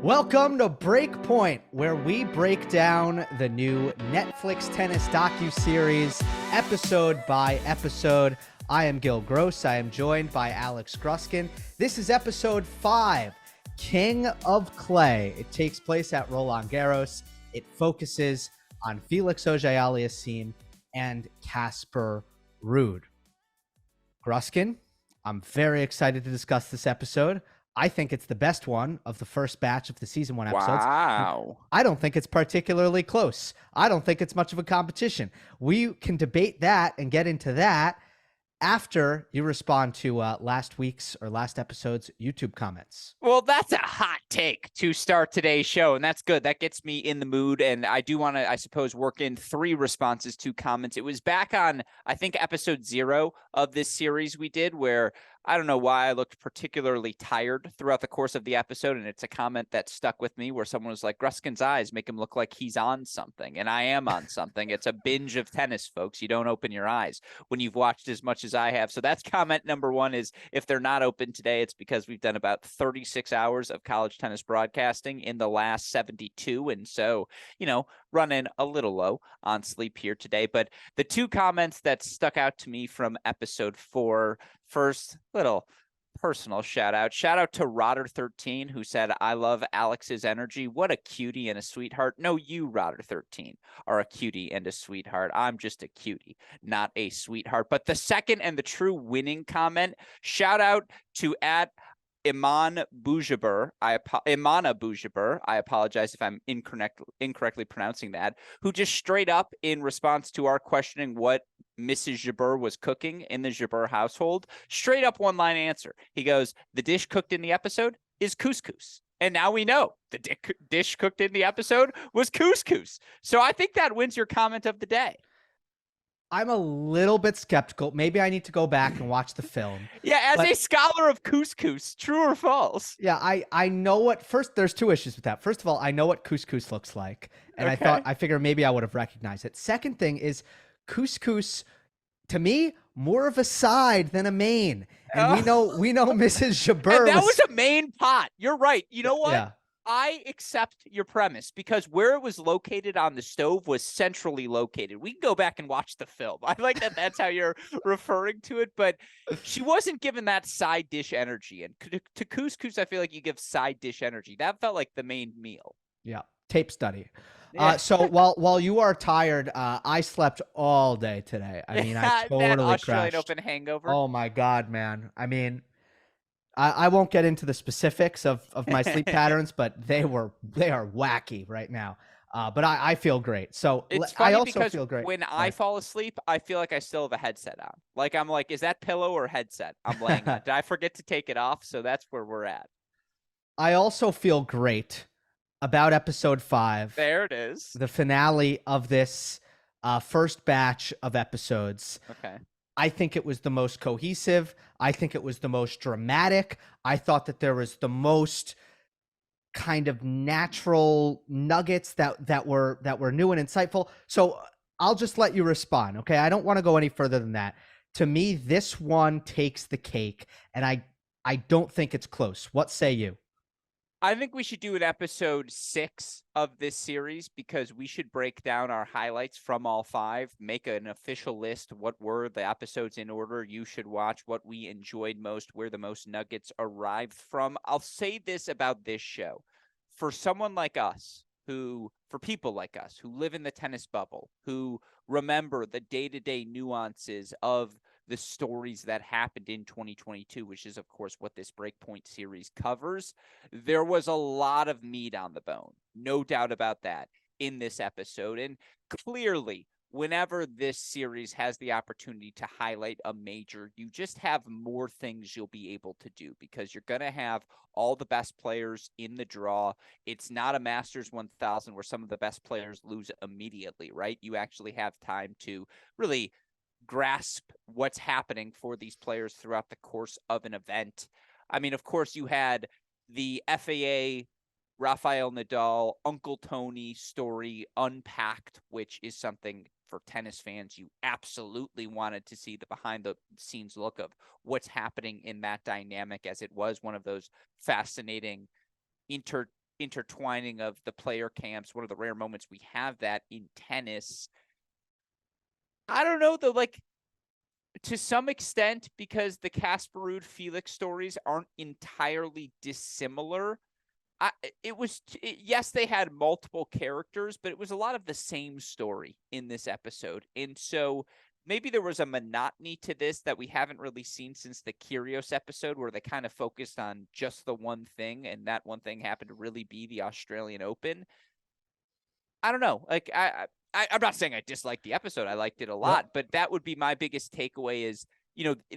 Welcome to Breakpoint, where we break down the new Netflix tennis docu-series episode by episode. I am Gill Gross. I am joined by Alex Gruskin. This is episode 5, King of Clay. It takes place at Roland Garros. It focuses on Felix Auger-Aliassime and Casper Ruud. Gruskin, I'm very excited to discuss this episode. I think it's the best one of the first batch of the season 1 episodes. Wow. I don't think it's particularly close. I don't think it's much of a competition. We can debate that and get into that after you respond to last episode's YouTube comments. Well, that's a hot take to start today's show, and that's good. That gets me in the mood, and I do want to, I suppose, work in 3 responses to comments. It was back on, I think, episode 0 of this series we did, where I don't know why I looked particularly tired throughout the course of the episode, and it's a comment that stuck with me where someone was like, Gruskin's eyes make him look like he's on something, and I am on something. It's a binge of tennis, folks. You don't open your eyes when you've watched as much as I have. So that's comment number 1, is if they're not open today, it's because we've done about 36 hours of college tennis broadcasting in the last 72, and so, you know, running a little low on sleep here today. But the 2 comments that stuck out to me from episode 4, first, little personal shout out to Rodder13, who said, I love Alex's energy. What a cutie and a sweetheart. No, you, Rodder13, are a cutie and a sweetheart. I'm just a cutie, not a sweetheart. But the second and the true winning comment, shout out to Imana Boujaber, I apologize if I'm incorrectly pronouncing that, who just straight up, in response to our questioning what Mrs. Jabeur was cooking in the Jabeur household, straight up one-line answer. He goes, the dish cooked in the episode is couscous. And now we know the dish cooked in the episode was couscous. So I think that wins your comment of the day. I'm a little bit skeptical. Maybe I need to go back and watch the film. Yeah, as a scholar of couscous, true or false? Yeah, I know what. First, there's 2 issues with that. First of all, I know what couscous looks like, and Okay. I figure maybe I would have recognized it. Second thing is, couscous, to me, more of a side than a main. And we know Mrs. Jabeur. And that was a main pot. You're right. You know what? Yeah. I accept your premise, because where it was located on the stove was centrally located. We can go back and watch the film. I like that that's how you're referring to it, but she wasn't given that side dish energy. And to couscous, I feel like you give side dish energy. That felt like the main meal. Yeah. Tape study. Yeah. So while you are tired, I slept all day today. I mean, I totally that Australian crashed. Open hangover. Oh my God, man. I mean, I won't get into the specifics of my sleep patterns, but they are wacky right now. But I feel great. So it's funny, I also because feel great. when I fall asleep, I feel like I still have a headset on. Like, I'm like, is that pillow or headset I'm laying on? Did I forget to take it off? So that's where we're at. I also feel great about episode 5. There it is. The finale of this first batch of episodes. Okay. I think it was the most cohesive. I think it was the most dramatic. I thought that there was the most kind of natural nuggets that were new and insightful. So I'll just let you respond, okay? I don't want to go any further than that. To me, this one takes the cake, and I don't think it's close. What say you? I think we should do an episode 6 of this series, because we should break down our highlights from all 5, make an official list. What were the episodes in order you should watch, what we enjoyed most, where the most nuggets arrived from. I'll say this about this show. For someone like us, for people like us who live in the tennis bubble, who remember the day-to-day nuances of the stories that happened in 2022, which is, of course, what this Breakpoint series covers, there was a lot of meat on the bone. No doubt about that in this episode. And clearly, whenever this series has the opportunity to highlight a major, you just have more things you'll be able to do, because you're going to have all the best players in the draw. It's not a Masters 1000 where some of the best players lose immediately, right? You actually have time to really grasp what's happening for these players throughout the course of an event. I mean, of course, you had the FAA Rafael Nadal, Uncle Tony story unpacked, which is something for tennis fans you absolutely wanted to see, the behind the scenes look of what's happening in that dynamic, as it was one of those fascinating intertwining of the player camps, one of the rare moments we have that in tennis. I don't know though, like to some extent, because the Casper Ruud Felix stories aren't entirely dissimilar. Yes, they had multiple characters, but it was a lot of the same story in this episode. And so maybe there was a monotony to this that we haven't really seen since the Kyrgios episode, where they kind of focused on just the one thing, and that one thing happened to really be the Australian Open. I don't know. Like I'm not saying I disliked the episode. I liked it a lot, but that would be my biggest takeaway is,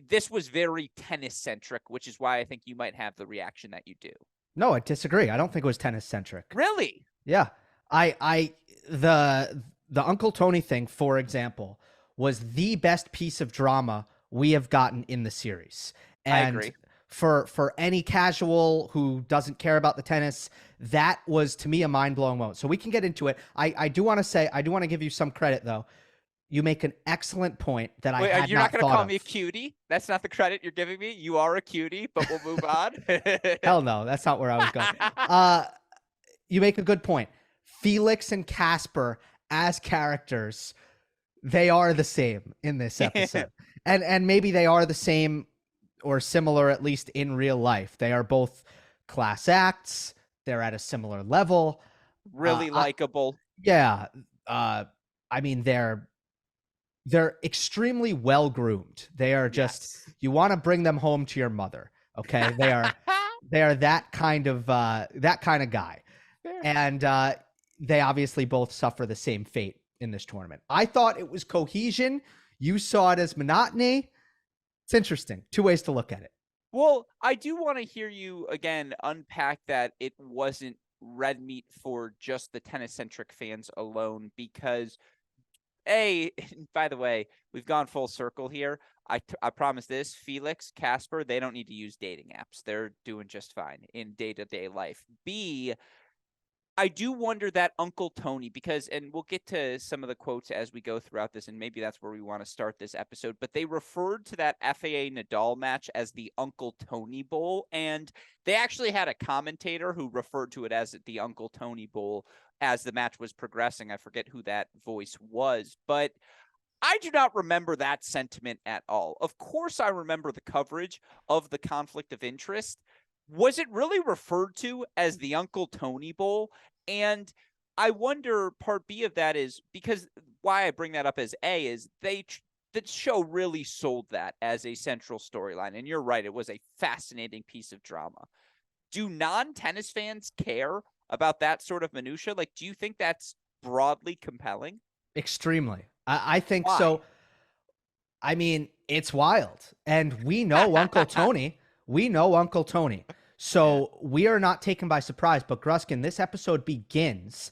this was very tennis centric, which is why I think you might have the reaction that you do. No, I disagree. I don't think it was tennis centric. Really? Yeah. The Uncle Tony thing, for example, was the best piece of drama we have gotten in the series. And I agree. For any casual who doesn't care about the tennis, that was to me a mind-blowing moment. So we can get into it. I do want to give you some credit though. You make an excellent point that I had not thought of. You're not going to call me a cutie? That's not the credit you're giving me. You are a cutie, but we'll move on. Hell no, that's not where I was going. You make a good point. Felix and Casper as characters, they are the same in this episode. and maybe they are the same or similar, at least in real life. They are both class acts. They're at a similar level. Really likable. Yeah. I mean, they're extremely well groomed. They are just, you want to bring them home to your mother. Okay. They are that kind of guy. Fair. And they obviously both suffer the same fate in this tournament. I thought it was cohesion. You saw it as monotony. It's interesting. Two ways to look at it. Well, I do want to hear you again unpack that it wasn't red meat for just the tennis-centric fans alone, because by the way, we've gone full circle here. I promise this, Felix, Casper, they don't need to use dating apps. They're doing just fine in day-to-day life. B, I do wonder that Uncle Tony, because, and we'll get to some of the quotes as we go throughout this, and maybe that's where we want to start this episode, but they referred to that FAA Nadal match as the Uncle Tony Bowl, and they actually had a commentator who referred to it as the Uncle Tony Bowl as the match was progressing. I forget who that voice was, but I do not remember that sentiment at all. Of course, I remember the coverage of the conflict of interest. Was it really referred to as the Uncle Tony Bowl? And I wonder, part B of that is, because why I bring that up as A is the show really sold that as a central storyline. And you're right, it was a fascinating piece of drama. Do non-tennis fans care about that sort of minutia? Like, do you think that's broadly compelling? Extremely. I think so. I mean, it's wild. And we know Uncle Tony. We know Uncle Tony. So we are not taken by surprise. But Gruskin, this episode begins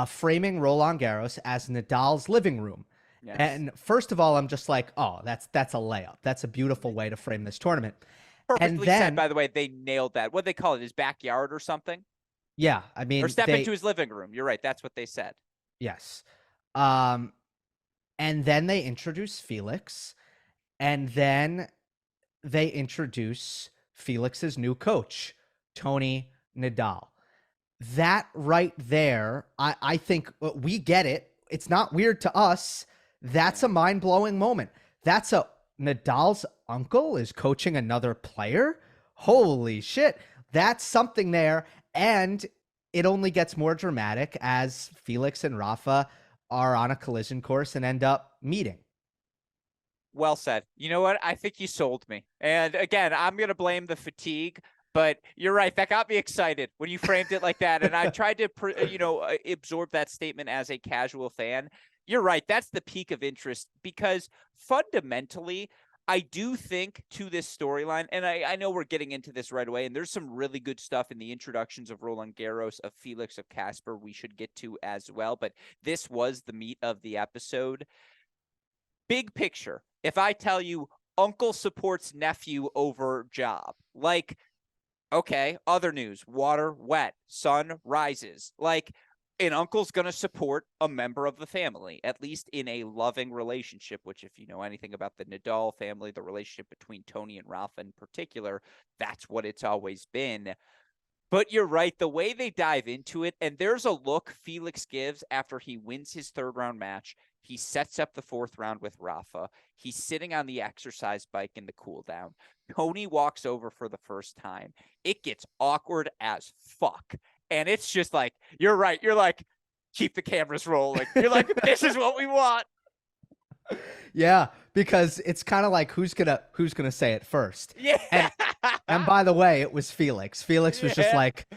framing Roland Garros as Nadal's living room. Yes. And first of all, I'm just like, oh, that's a layup. That's a beautiful way to frame this tournament. Perfectly and then, said, by the way. They nailed that. What do they call it? His backyard or something? Yeah, I mean, or step into his living room. You're right. That's what they said. Yes. And then they introduce Felix, and then they introduce Felix's new coach, Toni Nadal. That right there, I think we get it. It's not weird to us. That's a mind-blowing moment. That's Nadal's uncle is coaching another player. Holy shit. That's something there. And it only gets more dramatic as Felix and Rafa are on a collision course and end up meeting. Well said. You know what? I think you sold me. And again, I'm going to blame the fatigue, but you're right. That got me excited when you framed it like that. And I tried to, absorb that statement as a casual fan. You're right. That's the peak of interest, because fundamentally, I do think to this storyline, and I know we're getting into this right away, and there's some really good stuff in the introductions of Roland Garros, of Felix, of Casper we should get to as well, but this was the meat of the episode. Big picture, if I tell you uncle supports nephew over job, like, okay, other news, water wet, sun rises, like, an uncle's going to support a member of the family, at least in a loving relationship, which if you know anything about the Nadal family, the relationship between Toni and Rafa in particular, that's what it's always been. But you're right. The way they dive into it, and there's a look Felix gives after he wins his third round match. He sets up the fourth round with Rafa. He's sitting on the exercise bike in the cool down. Toni walks over for the first time. It gets awkward as fuck. And it's just like, you're right. You're like, keep the cameras rolling. You're like, this is what we want. Yeah, because it's kind of like who's gonna say it first. Yeah. And by the way, it was Felix. Felix was just like,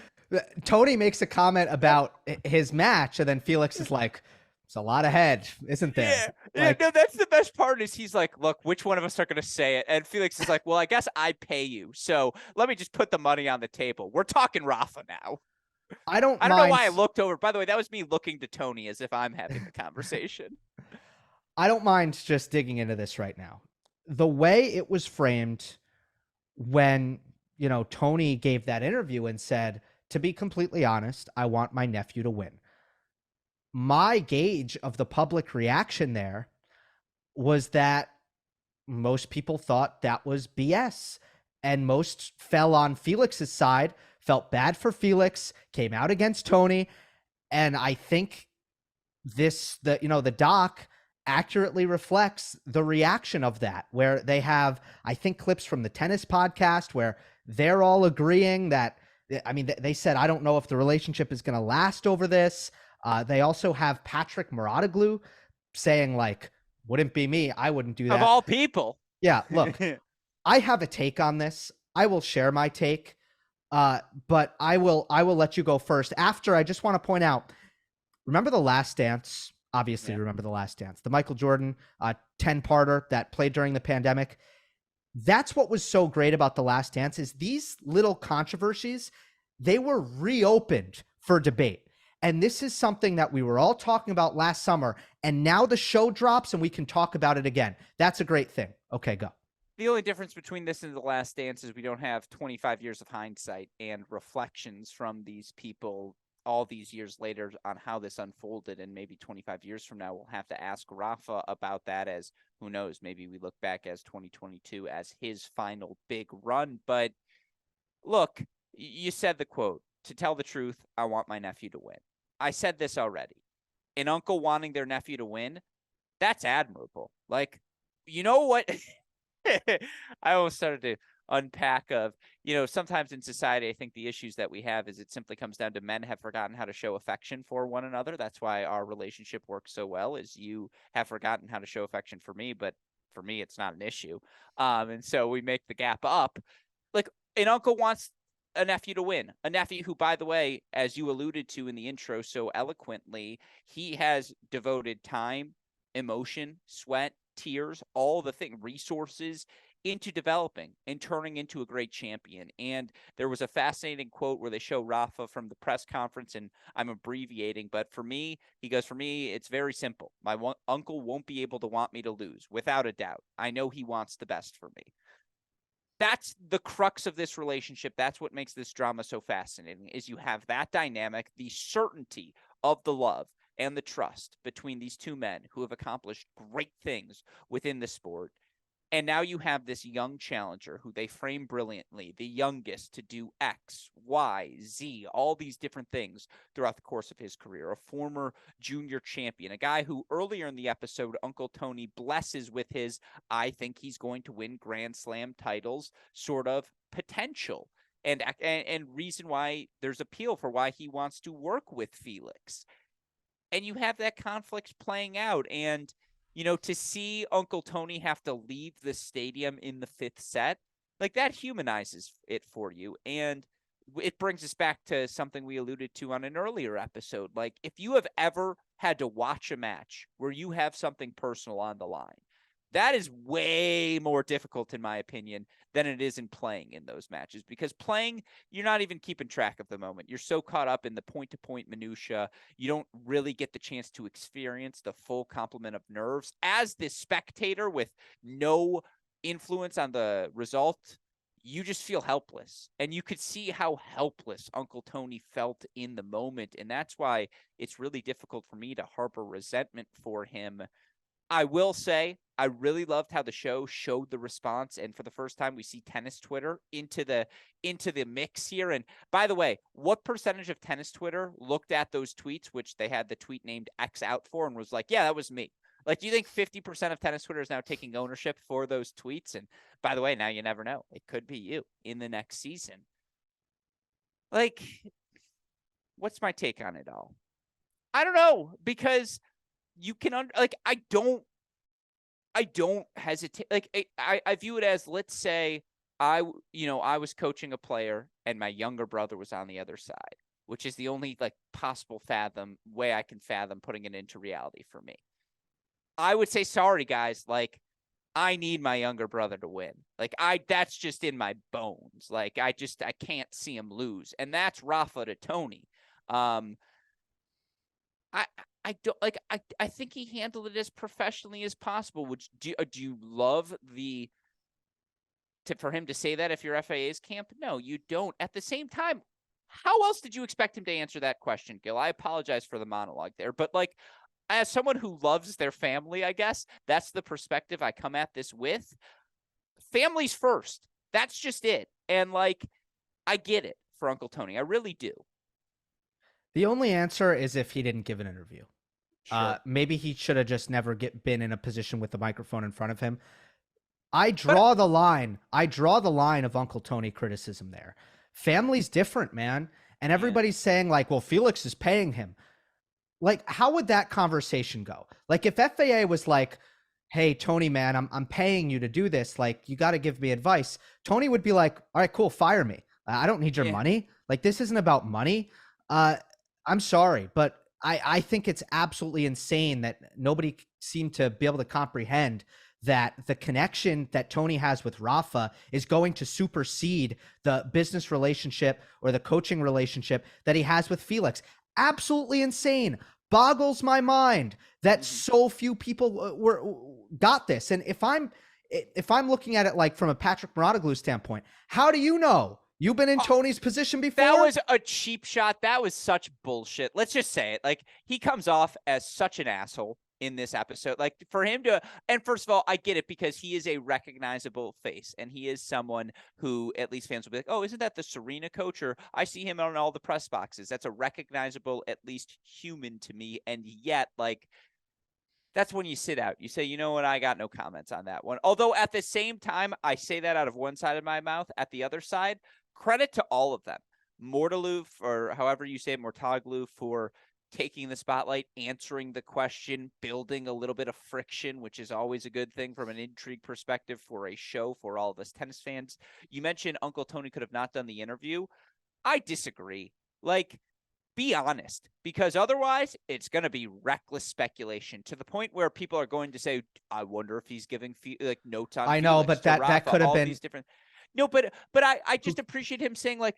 Toni makes a comment about his match, and then Felix is like, "It's a lot ahead, isn't there?" Yeah, no, that's the best part is he's like, look, which one of us are going to say it? And Felix is like, well, I guess I pay you. So let me just put the money on the table. We're talking Rafa now. I don't know why I looked over. By the way, that was me looking to Toni as if I'm having the conversation. I don't mind just digging into this right now. The way it was framed when, Toni gave that interview and said, to be completely honest, I want my nephew to win. My gauge of the public reaction there was that most people thought that was BS, and most fell on Felix's side, felt bad for Felix, came out against Toni. And I think the doc accurately reflects the reaction of that, where they have, I think, clips from the tennis podcast where they're all agreeing that, I mean, they said, I don't know if the relationship is going to last over this. They also have Patrick Mouratoglou saying, like, wouldn't be me. I wouldn't do that. Of all people. Yeah, look, I have a take on this. I will share my take, but I will let you go first. After, I just want to point out, remember The Last Dance? Obviously, remember The Last Dance. The Michael Jordan 10-parter that played during the pandemic. That's what was so great about The Last Dance is these little controversies, they were reopened for debate. And this is something that we were all talking about last summer, and now the show drops and we can talk about it again. That's a great thing. Okay, go. The only difference between this and The Last Dance is we don't have 25 years of hindsight and reflections from these people all these years later on how this unfolded. And maybe 25 years from now, we'll have to ask Rafa about that, as who knows, maybe we look back as 2022 as his final big run. But look, you said the quote, to tell the truth, I want my nephew to win. I said this already. An uncle wanting their nephew to win, that's admirable. Like, you know what? I almost started to unpack of, sometimes in society, I think the issues that we have is it simply comes down to men have forgotten how to show affection for one another. That's why our relationship works so well, is you have forgotten how to show affection for me, but for me, it's not an issue. And so we make the gap up. Like, an uncle wants a nephew to win, a nephew who, by the way, as you alluded to in the intro so eloquently, he has devoted time, emotion, sweat, tears, all the resources into developing and turning into a great champion. And there was a fascinating quote where they show Rafa from the press conference, and I'm abbreviating, but for me, he goes, for me, it's very simple. My uncle won't be able to want me to lose, without a doubt. I know he wants the best for me. That's the crux of this relationship. That's what makes this drama so fascinating, is you have that dynamic, the certainty of the love and the trust between these two men who have accomplished great things within the sport. And now you have this young challenger who they frame brilliantly, the youngest to do X, Y, Z, all these different things throughout the course of his career, a former junior champion, a guy who earlier in the episode, Uncle Toni blesses with his, I think he's going to win Grand Slam titles sort of potential. And reason why there's appeal for why he wants to work with Felix. And you have that conflict playing out. And to see Uncle Toni have to leave the stadium in the fifth set, like, that humanizes it for you. And it brings us back to something we alluded to on an earlier episode. Like, if you have ever had to watch a match where you have something personal on the line, that is way more difficult, in my opinion, than it is in playing in those matches. Because playing, you're not even keeping track of the moment. You're so caught up in the point-to-point minutia, you don't really get the chance to experience the full complement of nerves. As this spectator with no influence on the result, you just feel helpless. And you could see how helpless Uncle Toni felt in the moment. And that's why it's really difficult for me to harbor resentment for him I will say I really loved how the show showed the response, and for the first time we see tennis Twitter into the mix here. And by the way, what percentage of tennis Twitter looked at those tweets, which they had the tweet named X out for, and was like, yeah, that was me? Like, do you think 50% of tennis Twitter is now taking ownership for those tweets? And by the way, now you never know. It could be you in the next season. Like, what's my take on it all? I don't know, because you can I don't hesitate. Like, I view it as, let's say I was coaching a player and my younger brother was on the other side, which is the only like possible way I can fathom putting it into reality for me. I would say, sorry guys, like, I need my younger brother to win. Like, that's just in my bones. Like, I can't see him lose. And that's Rafa to Toni. I don't like. I think he handled it as professionally as possible. Which do you love for him to say that if you're FAA's camp? No, you don't. At the same time, how else did you expect him to answer that question, Gill? I apologize for the monologue there, but like, as someone who loves their family, I guess that's the perspective I come at this with. Family's first. That's just it. And like, I get it for Uncle Toni. I really do. The only answer is if he didn't give an interview. Sure. Maybe he should have just never been in a position with the microphone in front of him. I draw the line of Uncle Toni criticism there. Family's different, man. And everybody's saying like, well, Felix is paying him. Like, how would that conversation go? Like, if FAA was like, hey, Toni, man, I'm paying you to do this. Like, you got to give me advice. Toni would be like, all right, cool, fire me. I don't need your money. Like, this isn't about money. I'm sorry, but I think it's absolutely insane that nobody seemed to be able to comprehend that the connection that Toni has with Rafa is going to supersede the business relationship or the coaching relationship that he has with Felix. Absolutely insane. Boggles my mind that so few people got this. And if I'm looking at it like from a Patrick Mouratoglou standpoint, how do you know? You've been in Toni's position before? That was a cheap shot. That was such bullshit. Let's just say it. Like, he comes off as such an asshole in this episode. Like, for him to, and first of all, I get it because he is a recognizable face and he is someone who at least fans will be like, oh, isn't that the Serena coach? Or I see him on all the press boxes. That's a recognizable, at least human to me. And yet, like, that's when you sit out. You say, you know what? I got no comments on that one. Although at the same time, I say that out of one side of my mouth. At the other side, credit to all of them. Mouratoglou, or however you say it, Mouratoglou, for taking the spotlight, answering the question, building a little bit of friction, which is always a good thing from an intrigue perspective for a show for all of us tennis fans. You mentioned Uncle Toni could have not done the interview. I disagree. Like, be honest, because otherwise it's going to be reckless speculation to the point where people are going to say, I wonder if he's giving like notes on. I know, Felix but that could have been these different. No, but I just appreciate him saying like,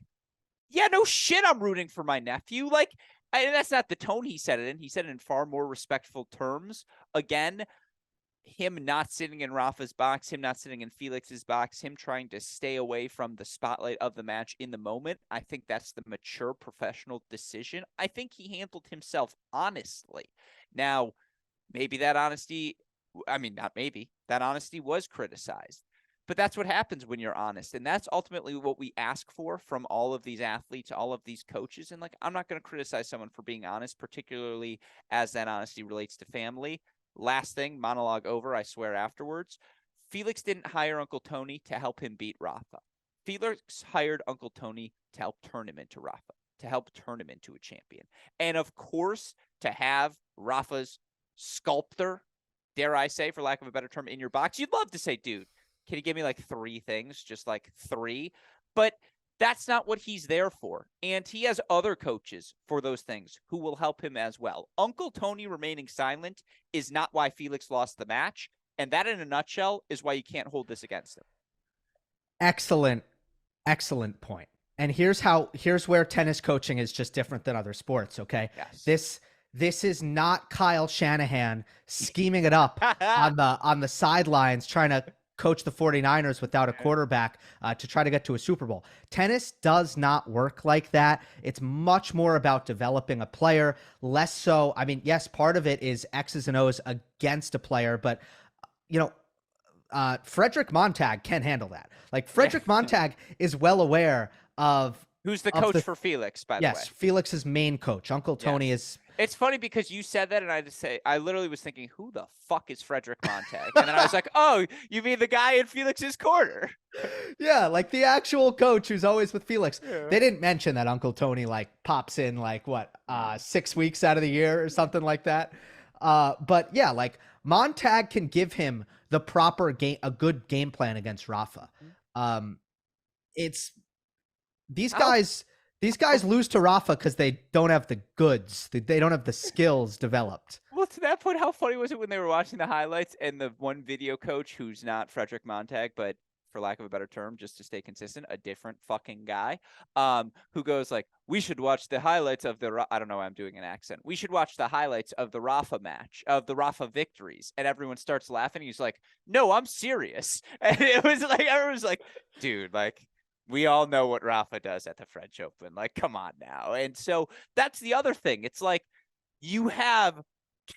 yeah, no shit, I'm rooting for my nephew. Like, that's not the tone he said it in. He said it in far more respectful terms. Again, him not sitting in Rafa's box, him not sitting in Felix's box, him trying to stay away from the spotlight of the match in the moment. I think that's the mature professional decision. I think he handled himself honestly. Now, maybe that honesty, that honesty was criticized. But that's what happens when you're honest. And that's ultimately what we ask for from all of these athletes, all of these coaches. And like, I'm not going to criticize someone for being honest, particularly as that honesty relates to family. Last thing, monologue over, I swear afterwards. Felix didn't hire Uncle Toni to help him beat Rafa. Felix hired Uncle Toni to help turn him into Rafa, to help turn him into a champion. And of course, to have Rafa's sculptor, dare I say, for lack of a better term, in your box, you'd love to say, dude, can you give me like 3 things? Just like 3. But that's not what he's there for. And he has other coaches for those things who will help him as well. Uncle Toni remaining silent is not why Felix lost the match. And that in a nutshell is why you can't hold this against him. Excellent point. And here's where tennis coaching is just different than other sports. Okay. Yes. This is not Kyle Shanahan scheming it up on the sidelines, trying to coach the 49ers without a quarterback to try to get to a Super Bowl. Tennis does not work like that. It's much more about developing a player, less so. I mean, yes, part of it is X's and O's against a player, but Frederick Montag can handle that. Like Frederick Montag is well aware of who's the coach for Felix, by the way. Yes, Felix's main coach. Uncle Tony is. It's funny because you said that, and I literally was thinking, who the fuck is Frederick Montag? And then I was like, oh, you mean the guy in Felix's corner? Yeah, like the actual coach who's always with Felix. Yeah. They didn't mention that Uncle Tony like pops in like 6 weeks out of the year or something like that. But yeah, like Montag can give him the proper a good game plan against Rafa. It's these guys. These guys lose to Rafa because they don't have the goods. They don't have the skills developed. Well, to that point, how funny was it when they were watching the highlights and the one video coach who's not Frederick Montag, but for lack of a better term, just to stay consistent, a different fucking guy, who goes like, we should watch the highlights of I don't know why I'm doing an accent. We should watch the highlights of the Rafa match, of the Rafa victories. And everyone starts laughing. He's like, no, I'm serious. And it was like, everyone was like, dude, like, we all know what Rafa does at the French Open. Like, come on now. And so that's the other thing. It's like you have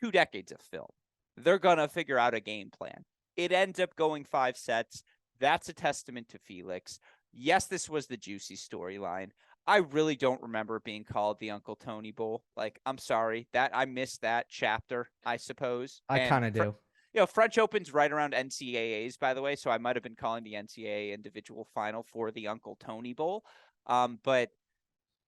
2 decades of film. They're going to figure out a game plan. It ends up going 5 sets. That's a testament to Felix. Yes, this was the juicy storyline. I really don't remember being called the Uncle Tony Bowl. Like, I'm sorry that I missed that chapter, I suppose. I kind of do. French Open's right around NCAAs, by the way, so I might have been calling the NCAA individual final for the Uncle Tony Bowl. But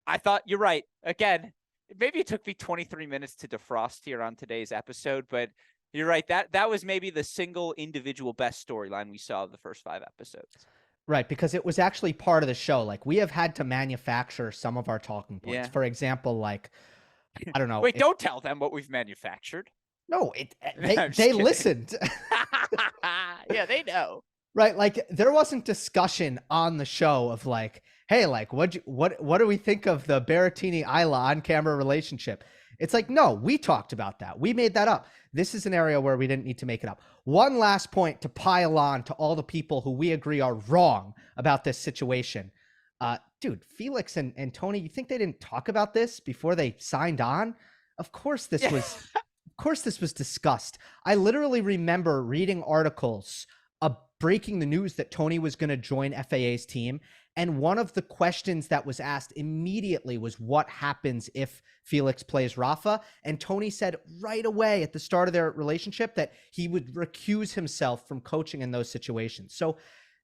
I thought you're right. Again, maybe it took me 23 minutes to defrost here on today's episode, but you're right. That was maybe the single individual best storyline we saw of the first 5 episodes. Right, because it was actually part of the show. Like, we have had to manufacture some of our talking points. Yeah. For example, like, I don't know. Wait, don't tell them what we've manufactured. No, they listened. Yeah, they know. Right, like there wasn't discussion on the show of like, hey, like what do we think of the Berrettini-Isla on-camera relationship? It's like, no, we talked about that. We made that up. This is an area where we didn't need to make it up. One last point to pile on to all the people who we agree are wrong about this situation. Dude, Felix and Toni, you think they didn't talk about this before they signed on? Of course this was discussed. I literally remember reading articles breaking the news that Toni was going to join FAA's team. And one of the questions that was asked immediately was what happens if Felix plays Rafa? And Toni said right away at the start of their relationship that he would recuse himself from coaching in those situations. So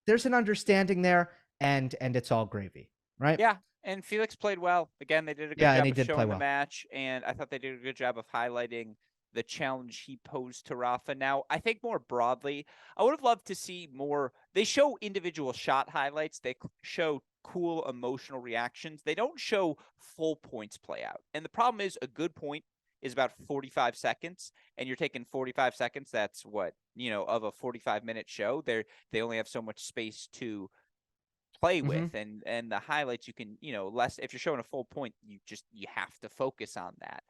there's an understanding there, and it's all gravy, right? Yeah. And Felix played well. Again, they did a good job of showing the match. And I thought they did a good job of highlighting the challenge he posed to Rafa. Now, I think more broadly, I would have loved to see more. They show individual shot highlights. They show cool emotional reactions. They don't show full points play out. And the problem is a good point is about 45 seconds, and you're taking 45 seconds. That's what, of a 45-minute show. They only have so much space to play with, and the highlights you can, less. If you're showing a full point, you have to focus on that.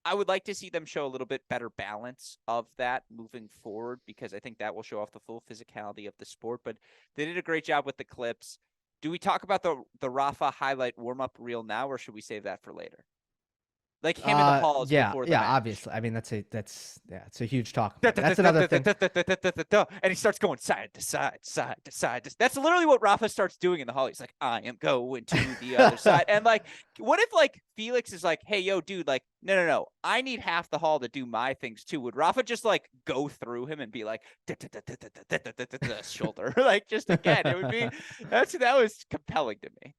I would like to see them show a little bit better balance of that moving forward, because I think that will show off the full physicality of the sport. But they did a great job with the clips. Do we talk about the Rafa highlight warm-up reel now, or should we save that for later? Like him in the halls before the match. Obviously. I mean, it's a huge talk. That's another thing. And he starts going side to side, side to side. That's literally what Rafa starts doing in the hall. He's like, I am going to the other side. And like, what if like Felix is like, hey, yo, dude, like, no, I need half the hall to do my things too. Would Rafa just like go through him and be like, shoulder? Like, just again, it would be, that was compelling to me.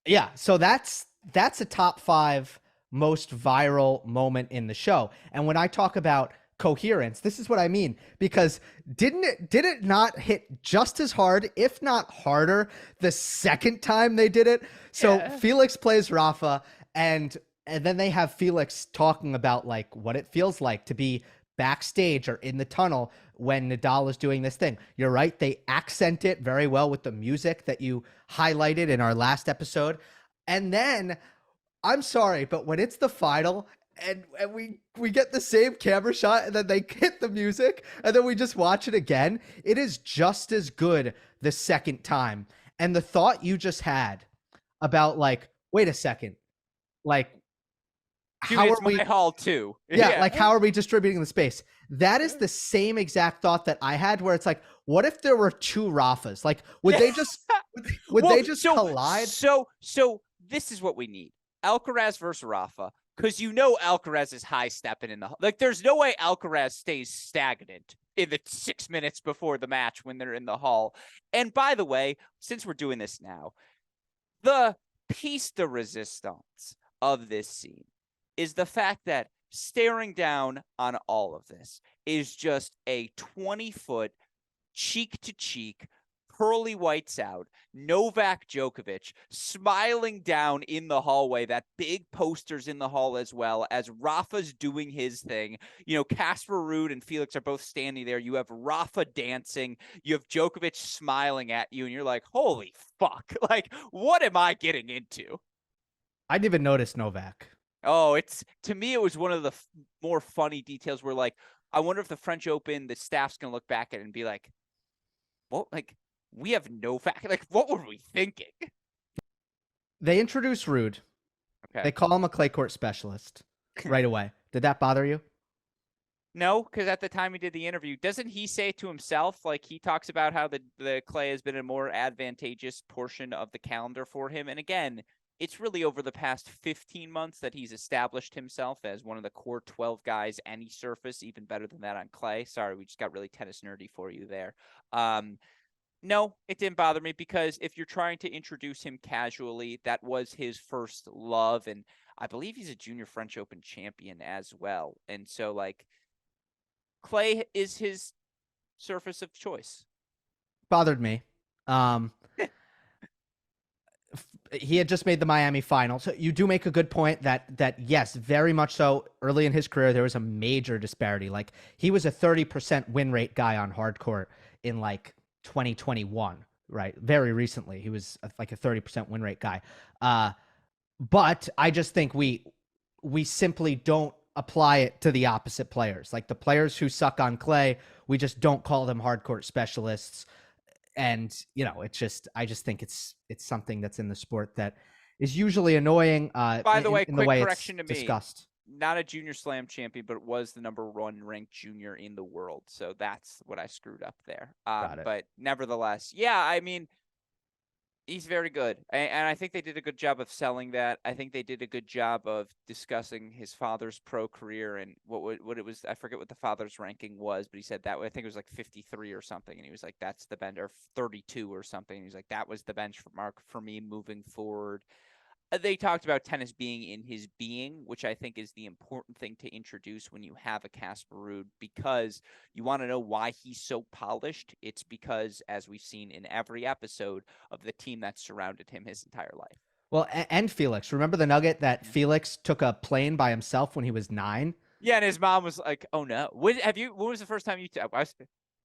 Yeah. So that's a top 5 most viral moment in the show. And when I talk about coherence, this is what I mean, because did it not hit just as hard, if not harder, the second time they did it? So Felix plays Rafa, and then they have Felix talking about like what it feels like to be backstage or in the tunnel when Nadal is doing this thing. You're right, they accent it very well with the music that you highlighted in our last episode. And then, I'm sorry, but when it's the final and we get the same camera shot, and then they hit the music, and then we just watch it again. It is just as good the second time. And the thought you just had about, like, wait a second, like, Dude, how it's are my we hall too. yeah, Yeah. like, how are we distributing the space? That is the same exact thought that I had, where it's like, what if there were two Rafas? Like, would they just would Well, they just collide? so this is what we need: Alcaraz versus Rafa, because Alcaraz is high stepping in the like. There's no way Alcaraz stays stagnant in the 6 minutes before the match when they're in the hall. And by the way, since we're doing this now, the piece de resistance of this scene is the fact that staring down on all of this is just a 20-foot cheek to cheek, pearly whites out, Novak Djokovic smiling down in the hallway. That big poster's in the hall as well, as Rafa's doing his thing. Casper Ruud and Felix are both standing there. You have Rafa dancing. You have Djokovic smiling at you, and you're like, holy fuck. Like, what am I getting into? I didn't even notice Novak. Oh, to me, it was one of the more funny details where, like, I wonder if the French Open, the staff's going to look back at it and be like, what? Like, we have no fact. Like, what were we thinking? They introduce Ruud. Okay. They call him a clay court specialist right away. Did that bother you? No, because at the time he did the interview, doesn't he say to himself, like, he talks about how the clay has been a more advantageous portion of the calendar for him. And again, it's really over the past 15 months that he's established himself as one of the core 12 guys, any surface, even better than that on clay. Sorry, we just got really tennis nerdy for you there. No, it didn't bother me, because if you're trying to introduce him casually, that was his first love. And I believe he's a junior French Open champion as well. And so, like, clay is his surface of choice. Bothered me. He had just made the Miami final. So you do make a good point that yes, very much so. Early in his career, there was a major disparity. Like, he was a 30% win rate guy on hard court in, like, 2021, right? Very recently, he was like a 30% win rate guy. But I just think we simply don't apply it to the opposite players. Like, the players who suck on clay, we just don't call them hard court specialists. And it's just, I just think it's something that's in the sport that is usually annoying. By the way, in the quick way correction it's to me. discussed. Not a junior slam champion, but was the #1 ranked junior in the world. So that's what I screwed up there. Got it. But nevertheless, yeah, I mean, he's very good. And I think they did a good job of selling that. I think they did a good job of discussing his father's pro career and what it was. I forget what the father's ranking was, but he said that I think it was like 53 or something. And he was like, that's the bench, or 32 or something. And he's like, that was the benchmark for me moving forward. They talked about tennis being in his being, which I think is the important thing to introduce when you have a Casper Ruud, because you want to know why he's so polished. It's because, as we've seen in every episode, of the team that surrounded him his entire life. Well, and Felix. Remember the nugget that Felix took a plane by himself when he was 9? Yeah, and his mom was like, "Oh no, when was the first time you?"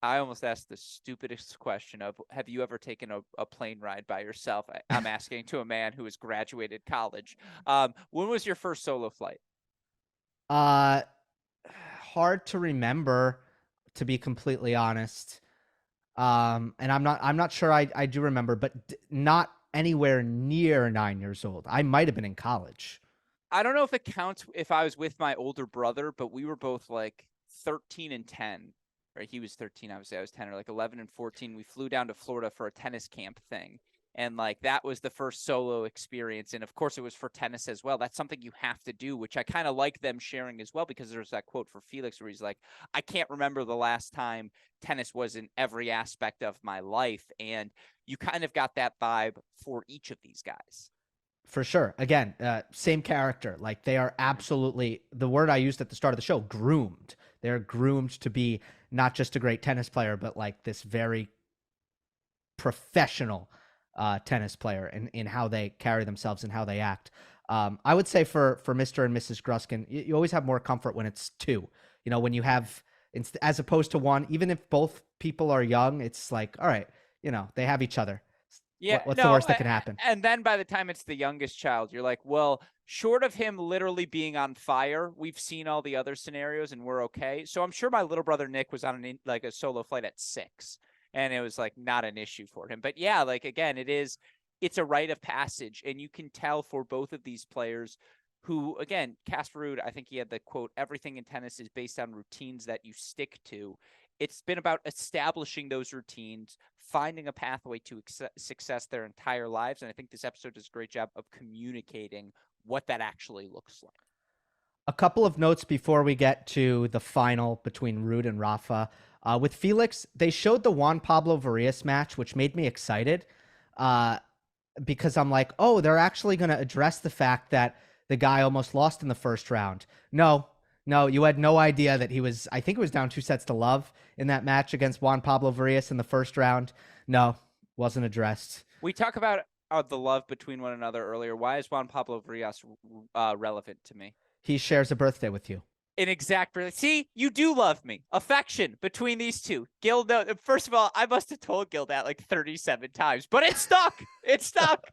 I almost asked the stupidest question of, have you ever taken a plane ride by yourself? I'm asking to a man who has graduated college. When was your first solo flight? Hard to remember, to be completely honest. And I'm not sure I do remember, but not anywhere near 9 years old. I might have been in college. I don't know if it counts if I was with my older brother, but we were both like 13 and 10. Right, he was 13, obviously I was 10, or like 11 and 14. We flew down to Florida for a tennis camp thing. And like, that was the first solo experience. And of course it was for tennis as well. That's something you have to do, which I kind of like them sharing as well, because there's that quote for Felix where he's like, I can't remember the last time tennis was in every aspect of my life. And you kind of got that vibe for each of these guys. For sure. Again, same character. Like, they are absolutely, the word I used at the start of the show, groomed. They're groomed to be not just a great tennis player, but like this very professional tennis player in how they carry themselves and how they act. I would say for Mr. and Mrs. Gruskin, you always have more comfort when it's two. When you have, as opposed to one, even if both people are young, it's like, all right, they have each other. Yeah, What's the no, worst that can happen? and then by the time it's the youngest child, you're like, well, short of him literally being on fire, we've seen all the other scenarios and we're okay. So I'm sure my little brother Nick was on like a solo flight at 6, and it was like not an issue for him. But yeah, like again, it's a rite of passage, and you can tell for both of these players who, again, Casper Ruud, I think he had the quote, everything in tennis is based on routines that you stick to. It's been about establishing those routines, finding a pathway to success their entire lives. And I think this episode does a great job of communicating what that actually looks like. A couple of notes before we get to the final between Ruud and Rafa. With Felix, they showed the Juan Pablo Varillas match, which made me excited because I'm like, oh, they're actually going to address the fact that the guy almost lost in the first round. No, you had no idea that I think it was down 2-0 in that match against Juan Pablo Varillas in the first round. No, wasn't addressed. We talk about the love between one another earlier. Why is Juan Pablo Varillas relevant to me? He shares a birthday with you. An exact. See, you do love me. Affection between these two. Gil, no, first of all, I must have told Gil that like 37 times, but it stuck. It stuck.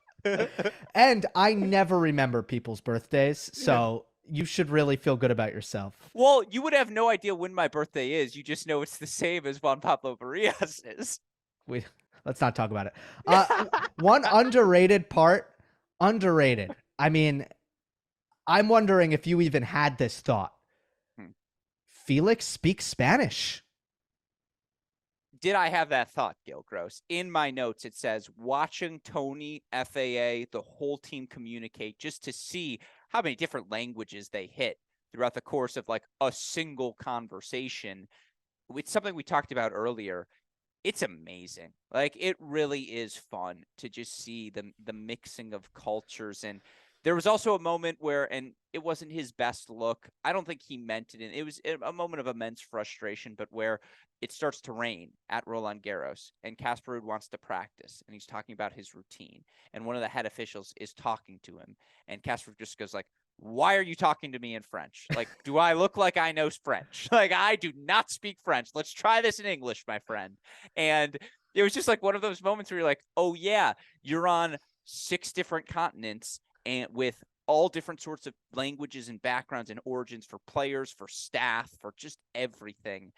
And I never remember people's birthdays, so you should really feel good about yourself. Well, you would have no idea when my birthday is. You just know it's the same as Juan Pablo Varillas'. Let's not talk about it. One underrated part. Underrated. I mean, I'm wondering if you even had this thought. Felix speaks Spanish. Did I have that thought, Gill Gross? In my notes, it says, watching Toni, FAA, the whole team communicate just to see how many different languages they hit throughout the course of like a single conversation. It's something we talked about earlier. It's amazing. Like, it really is fun to just see the mixing of cultures. And there was also a moment where, and it wasn't his best look. I don't think he meant it. And it was a moment of immense frustration, but where it starts to rain at Roland Garros and Casper Ruud wants to practice and he's talking about his routine. And one of the head officials is talking to him and Casper just goes like, why are you talking to me in French? Like, do I look like I know French? Like, I do not speak French. Let's try this in English, my friend. And it was just like one of those moments where you're like, oh yeah, you're on 6 different continents and with all different sorts of languages and backgrounds and origins for players, for staff, for just everything.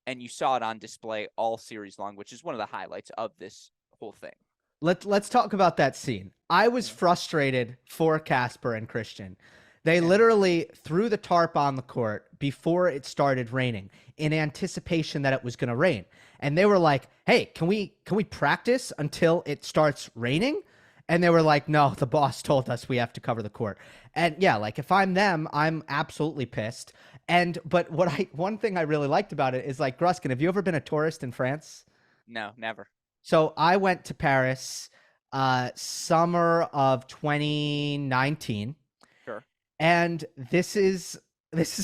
And you saw it on display all series long, which is one of the highlights of this whole thing. Let's talk about that scene. I was frustrated for Casper and Christian. They literally threw the tarp on the court before it started raining in anticipation that it was going to rain. And they were like, hey, can we practice until it starts raining? And they were like, no, the boss told us we have to cover the court. And yeah, like if I'm them, I'm absolutely pissed. But one thing I really liked about it is like, Gruskin, have you ever been a tourist in France? No, never. So I went to Paris summer of 2019. Sure. And this is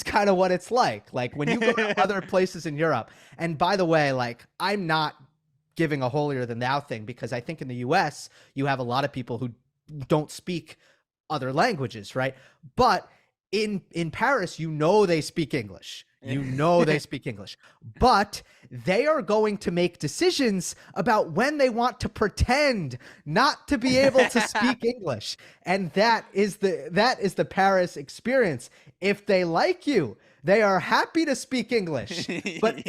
kind of what it's like. Like when you go to other places in Europe. And by the way, like I'm not giving a holier than thou thing because I think in the US you have a lot of people who don't speak other languages, right? But in Paris, they speak English. They speak English. But they are going to make decisions about when they want to pretend not to be able to speak English. And that is the Paris experience. If they like you, they are happy to speak English. But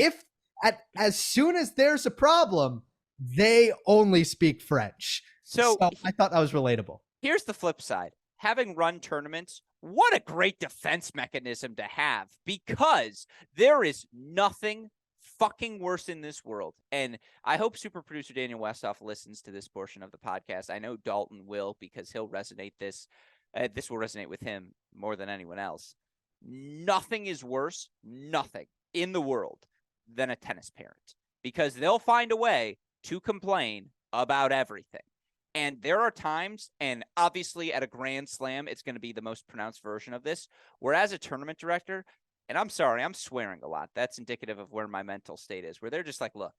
as soon as there's a problem, they only speak French. So I thought that was relatable. Here's the flip side. Having run tournaments, what a great defense mechanism to have, because there is nothing fucking worse in this world. And I hope super producer Daniel Westhoff listens to this portion of the podcast. I know Dalton will, because he'll resonate this will resonate with him more than anyone else. Nothing is worse, nothing in the world, than a tennis parent, because they'll find a way to complain about everything. And there are times, and obviously at a Grand Slam, it's going to be the most pronounced version of this, where as a tournament director, and I'm sorry, I'm swearing a lot. That's indicative of where my mental state is, where they're just like, look,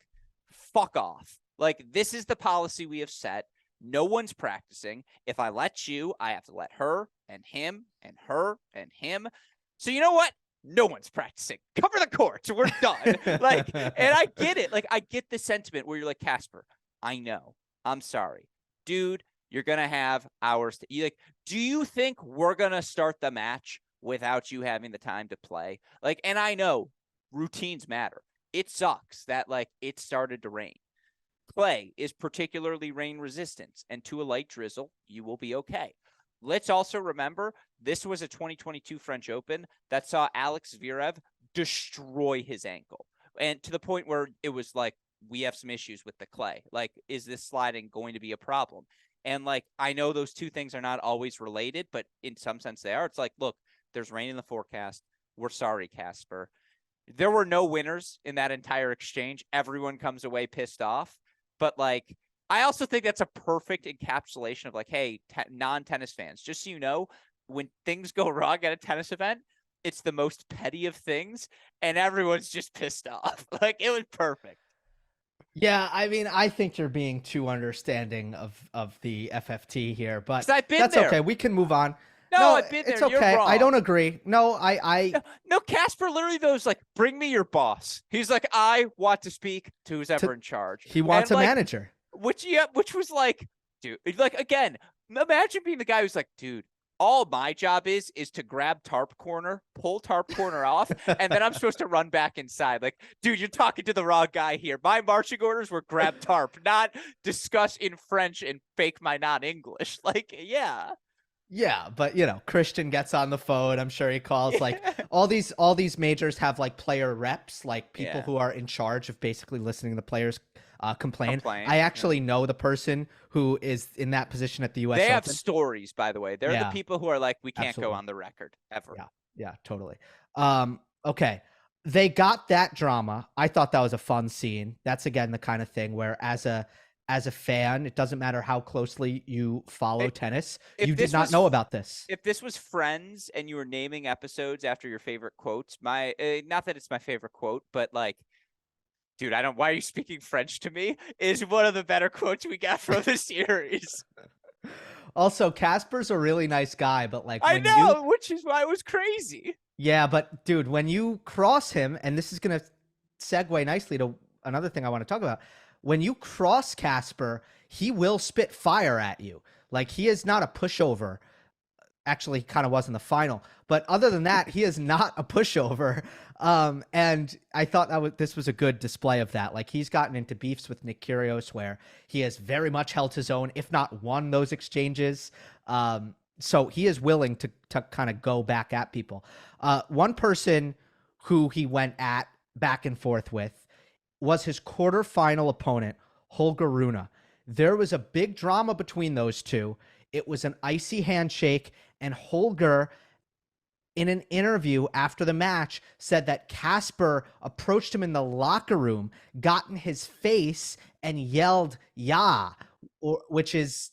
fuck off. Like, this is the policy we have set. No one's practicing. If I let you, I have to let her and him and her and him. So you know what? No one's practicing. Cover the courts. We're done. And I get it. Like, I get the sentiment where you're like, Casper, I know. I'm sorry. dude, you're going to have hours to you like, do you think we're going to start the match without you having the time to play? Like, and I know routines matter. It sucks that like it started to rain. Clay is particularly rain resistant, and to a light drizzle, you will be okay. Let's also remember this was a 2022 French Open that saw Alex Zverev destroy his ankle, and to the point where it was like, we have some issues with the clay. Like, is this sliding going to be a problem? And like, I know those two things are not always related, but in some sense they are. It's like, look, there's rain in the forecast. We're sorry, Casper. There were no winners in that entire exchange. Everyone comes away pissed off. But like, I also think that's a perfect encapsulation of like, hey, non-tennis fans, just so you know, when things go wrong at a tennis event, it's the most petty of things, and everyone's just pissed off. Like, it was perfect. Yeah, I mean, I think you're being too understanding of the FFT here, but I've been that's there. okay. We can move on. No, I've been it's there. okay. You're wrong. I don't agree. No, Casper literally though is like, bring me your boss. He's like, I want to speak to who's ever in charge. He wants and a like, manager. Which was like, dude, like, again, imagine being the guy who's like, dude, all my job is to grab tarp corner, pull tarp corner off, and then I'm supposed to run back inside. Like, dude, you're talking to the wrong guy here. My marching orders were grab tarp, not discuss in French and fake my non-English. Like, yeah. Yeah, but Christian gets on the phone. I'm sure he calls like all these majors have like player reps, like people who are in charge of basically listening to the players complain. I actually know the person who is in that position at the US They Open. have stories, by the way. They're the people who are like, we can't go on the record ever. Yeah, totally. Okay. They got that drama. I thought that was a fun scene. That's again the kind of thing where as a fan, it doesn't matter how closely you follow tennis. You did not know about this. If this was Friends and you were naming episodes after your favorite quotes, not that it's my favorite quote, but like, dude, why are you speaking French to me? Is one of the better quotes we got from the series. Also, Casper's a really nice guy, but like, I know, which is why it was crazy. Yeah, but dude, when you cross him, and this is going to segue nicely to another thing I want to talk about. When you cross Casper, he will spit fire at you. Like, he is not a pushover. Actually, he kind of was in the final. But other than that, he is not a pushover. And I thought this was a good display of that. Like, he's gotten into beefs with Nick Kyrgios where he has very much held his own, if not won those exchanges. So he is willing to kind of go back at people. One person who he went at back and forth with was his quarterfinal opponent, Holger Rune. There was a big drama between those two. It was an icy handshake, and Holger, in an interview after the match, said that Casper approached him in the locker room, got in his face, and yelled, "Yeah," which is,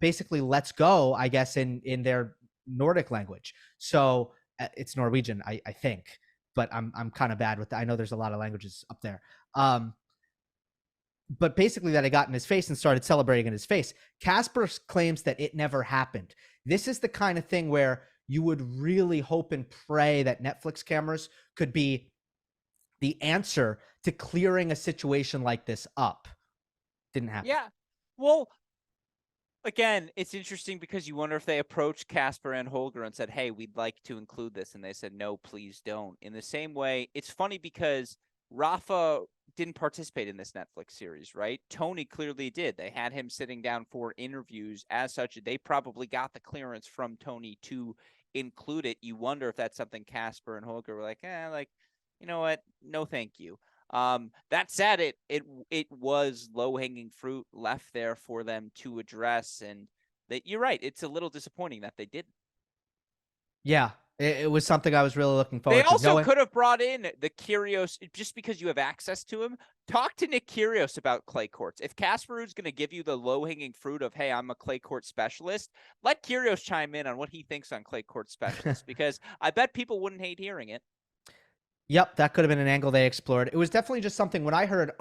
basically "let's go," I guess, in their Nordic language. So it's Norwegian, I think. But I'm kind of bad with that. I know there's a lot of languages up there. But basically that I got in his face and started celebrating in his face. Casper claims that it never happened. This is the kind of thing where you would really hope and pray that Netflix cameras could be the answer to clearing a situation like this up. Didn't happen. Yeah. Well, again, it's interesting because you wonder if they approached Casper and Holger and said, hey, we'd like to include this. And they said, no, please don't. In the same way, it's funny because Rafa didn't participate in this Netflix series, right? Toni clearly did. They had him sitting down for interviews. As such, they probably got the clearance from Toni to include it. You wonder if that's something Casper and Holger were like, you know what? No, thank you. That said, it was low-hanging fruit left there for them to address, and that you're right. It's a little disappointing that they didn't. Yeah, it was something I was really looking forward to. They also could have brought in the Kyrgios, just because you have access to him. Talk to Nick Kyrgios about clay courts. If Casper Ruud's going to give you the low-hanging fruit of, hey, I'm a clay court specialist, let Kyrgios chime in on what he thinks on clay court specialists, because I bet people wouldn't hate hearing it. Yep, that could have been an angle they explored. It was definitely just something when I heard,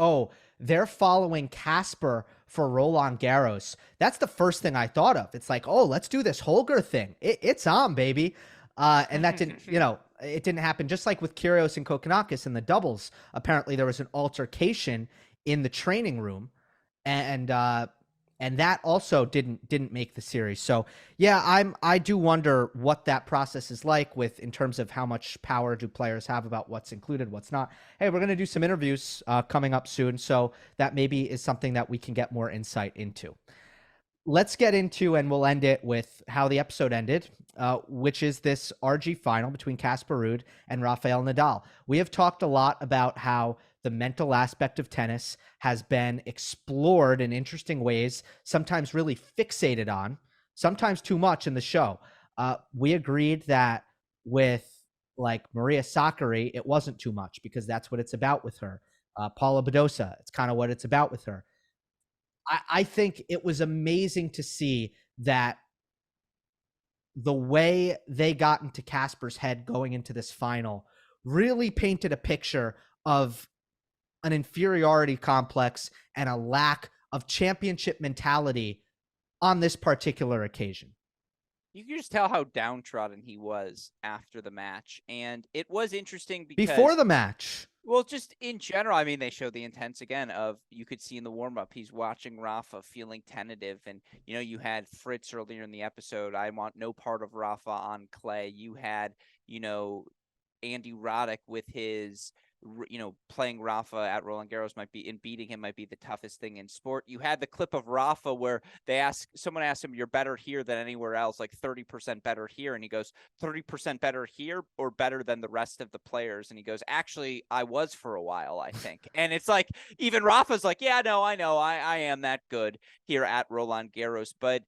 they're following Casper for Roland Garros. That's the first thing I thought of. It's like, let's do this Holger thing. It's on, baby. And that didn't, it didn't happen. Just like with Kyrgios and Kokkinakis in the doubles, apparently there was an altercation in the training room, and and that also didn't make the series. So yeah, I do wonder what that process is like with in terms of how much power do players have about what's included, what's not. Hey, we're gonna do some interviews coming up soon, so that maybe is something that we can get more insight into. Let's get into, and we'll end it with how the episode ended, which is this RG final between Casper Ruud and Rafael Nadal. We have talked a lot about how the mental aspect of tennis has been explored in interesting ways, sometimes really fixated on, sometimes too much in the show. We agreed that with like Maria Sakkari, it wasn't too much because that's what it's about with her. Paula Badosa, it's kind of what it's about with her. I think it was amazing to see that the way they got into Casper's head going into this final really painted a picture of an inferiority complex and a lack of championship mentality on this particular occasion. You can just tell how downtrodden he was after the match. And it was interesting Before because, the match, well, just in general, I mean, they showed the intense again of, you could see in the warm up, he's watching Rafa feeling tentative. And, you know, you had Fritz earlier in the episode, I want no part of Rafa on clay. You had, you know, Andy Roddick with his, you know, playing Rafa at Roland Garros might be, and beating him might be the toughest thing in sport. You had the clip of Rafa where someone asked him, "You're better here than anywhere else, like 30% better here." And he goes, 30% better here or better than the rest of the players? And he goes, actually, I was for a while, I think. And it's like, even Rafa's like, yeah, no, I know. I am that good here at Roland Garros. But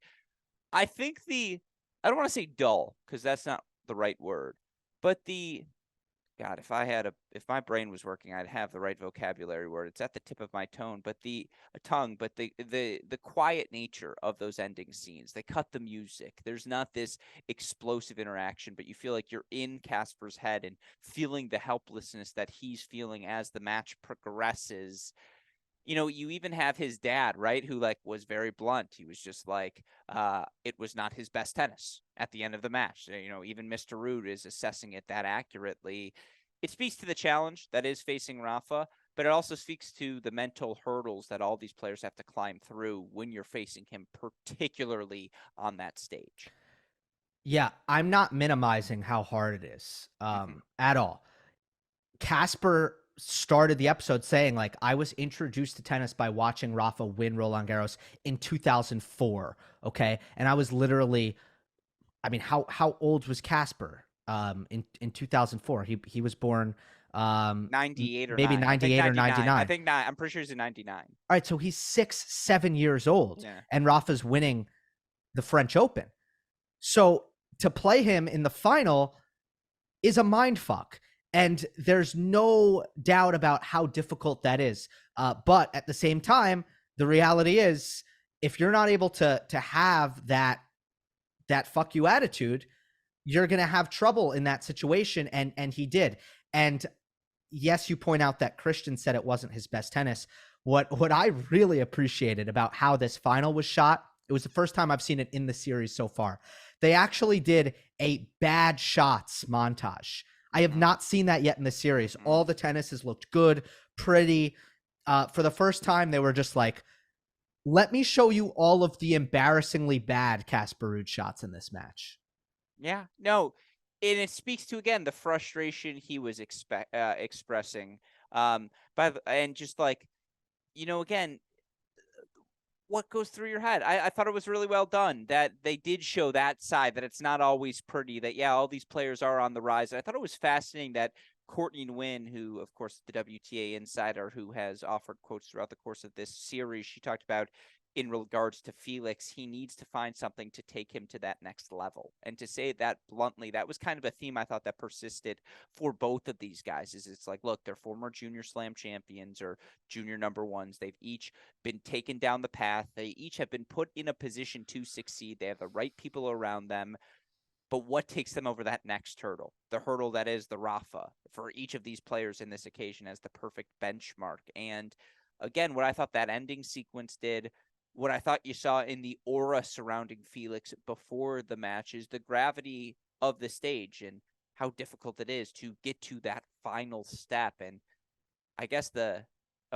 I think I don't want to say dull because that's not the right word, but God, if my brain was working, I'd have the right vocabulary word. It's at the tip of my tongue, but the quiet nature of those ending scenes. They cut the music. There's not this explosive interaction, but you feel like you're in Casper's head and feeling the helplessness that he's feeling as the match progresses. You know, you even have his dad, right, who like was very blunt. He was just like, it was not his best tennis at the end of the match. You know, even Mr. Ruud is assessing it that accurately. It speaks to the challenge that is facing Rafa, but it also speaks to the mental hurdles that all these players have to climb through when you're facing him, particularly on that stage. yeah, I'm not minimizing how hard it is Mm-hmm. at all. Casper started the episode saying, like, I was introduced to tennis by watching Rafa win Roland Garros in 2004. Okay. And I was literally, I mean, how old was Casper in 2004? He was born 98 or maybe 9. I think 98 or 99. 99. I'm pretty sure he's in 99. All right. So he's 6, 7 years old, Yeah. and Rafa's winning the French Open. So to play him in the final is a mind fuck. And there's no doubt about how difficult that is. But at the same time, the reality is, if you're not able to have that fuck you attitude, you're gonna have trouble in that situation. And he did. And yes, you point out that Christian said it wasn't his best tennis. What I really appreciated about how this final was shot, it was the first time I've seen it in the series so far. They actually did a bad shots montage. I have not seen that yet in the series. All the tennis has looked good, pretty. For the first time, they were just like, let me show you all of the embarrassingly bad Casper Ruud shots in this match. Yeah, no, and it speaks to, again, the frustration he was expressing. And just like, you know, again, what goes through your head? I thought it was really well done that they did show that side, that it's not always pretty, that, yeah, all these players are on the rise. And I thought it was fascinating that Courtney Nguyen, who, of course, the WTA insider who has offered quotes throughout the course of this series, she talked about in regards to Felix, he needs to find something to take him to that next level. And to say that bluntly, that was kind of a theme I thought that persisted for both of these guys. Is it's like, look, they're former junior slam champions or junior number ones. They've each been taken down the path. They each have been put in a position to succeed. They have the right people around them. But what takes them over that next hurdle? The hurdle that is the Rafa for each of these players in this occasion as the perfect benchmark. And again, what I thought that ending sequence did, what I thought you saw in the aura surrounding Felix before the match, is the gravity of the stage and how difficult it is to get to that final step. And I guess it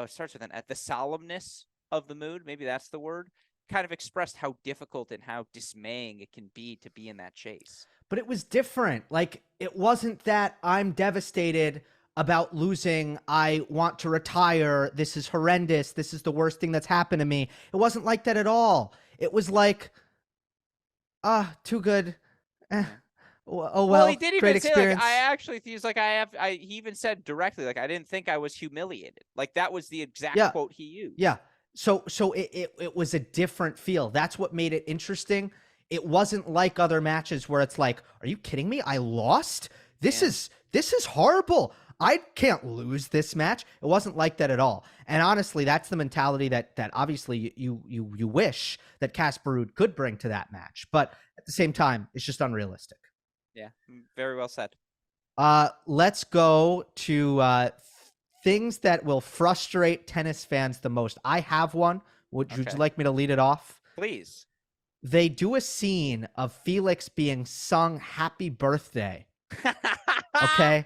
starts with the solemnness of the mood. Maybe that's the word. kind of expressed how difficult and how dismaying it can be to be in that chase. But it was different. Like, it wasn't that I'm devastated about losing. I want to retire. This is horrendous. This is the worst thing that's happened to me. It wasn't like that at all. It was like, too good. Oh, well, He did even great say, experience. like, I actually, he's like, he even said directly, like, I didn't think I was humiliated. Like, that was the exact quote he used. Yeah. So it was a different feel. That's what made it interesting. It wasn't like other matches where it's like, are you kidding me? I lost? This is horrible. I can't lose this match. It wasn't like that at all. And honestly, that's the mentality that obviously you wish that Casper Ruud could bring to that match. But at the same time, it's just unrealistic. Yeah, very well said. Let's go to things that will frustrate tennis fans the most. I have one. Would you like me to lead it off? Please. They do a scene of Felix being sung happy birthday. Okay.